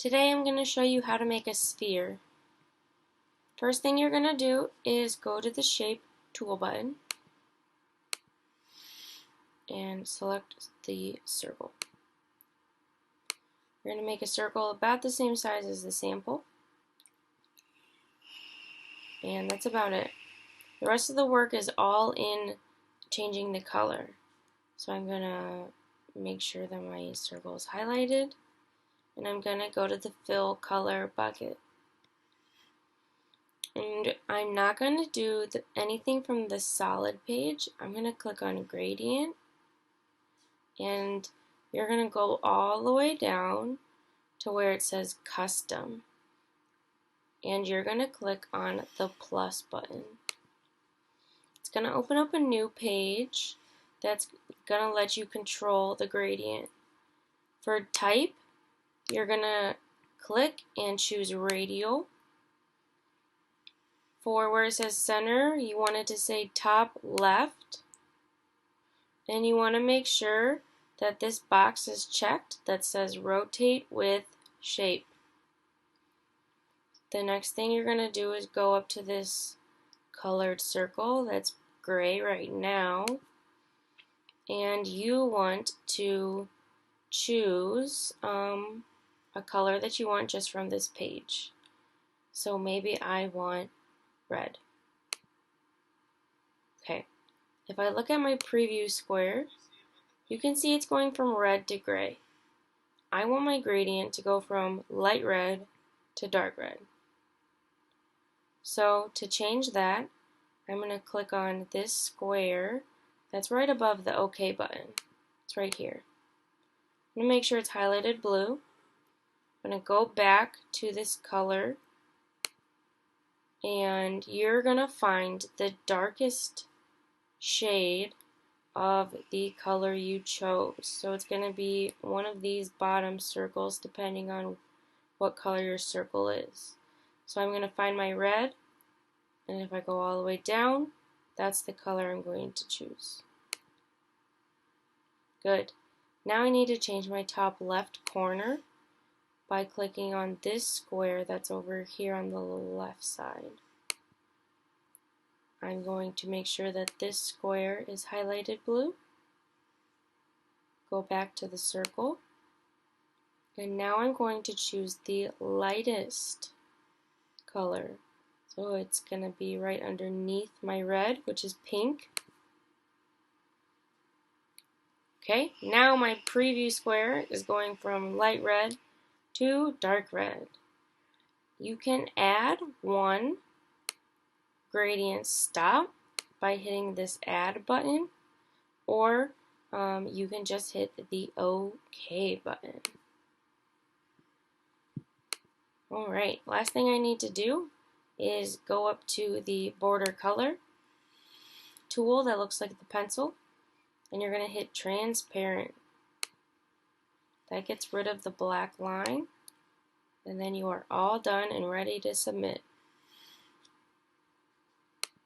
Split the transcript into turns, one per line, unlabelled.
Today I'm going to show you how to make a sphere. First thing you're going to do is go to the Shape tool button and select the circle. You're going to make a circle about the same size as the sample, and that's about it. The rest of the work is all in changing the color. So I'm going to make sure that my circle is highlighted, and I'm going to go to the Fill Color bucket. And I'm not going to do anything from the solid page. I'm going to click on Gradient, and you're going to go all the way down to where it says Custom, and you're going to click on the plus button. It's going to open up a new page that's going to let you control the gradient. For type, you're going to click and choose Radial. For where it says center, you want it to say top left, and you want to make sure that this box is checked that says rotate with shape. The next thing you're going to do is go up to this colored circle that's gray right now, and you want to choose a color that you want just from this page. So maybe I want red. Okay, if I look at my preview square, you can see it's going from red to gray. I want my gradient to go from light red to dark red. So to change that, I'm going to click on this square that's right above the OK button. It's right here. I'm going to make sure it's highlighted blue. I'm going to go back to this color, and you're going to find the darkest shade of the color you chose. So it's going to be one of these bottom circles depending on what color your circle is. So I'm going to find my red, and if I go all the way down, that's the color I'm going to choose. Good. Now I need to change my top left corner by clicking on this square that's over here on the left side. I'm going to make sure that this square is highlighted blue. Go back to the circle, and now I'm going to choose the lightest color. So it's going to be right underneath my red, which is pink. Okay, now my preview square is going from light red to dark red. You can add one gradient stop by hitting this add button, or you can just hit the OK button. Alright, last thing I need to do is go up to the border color tool that looks like the pencil, and you're going to hit transparent. That gets rid of the black line, and then you are all done and ready to submit.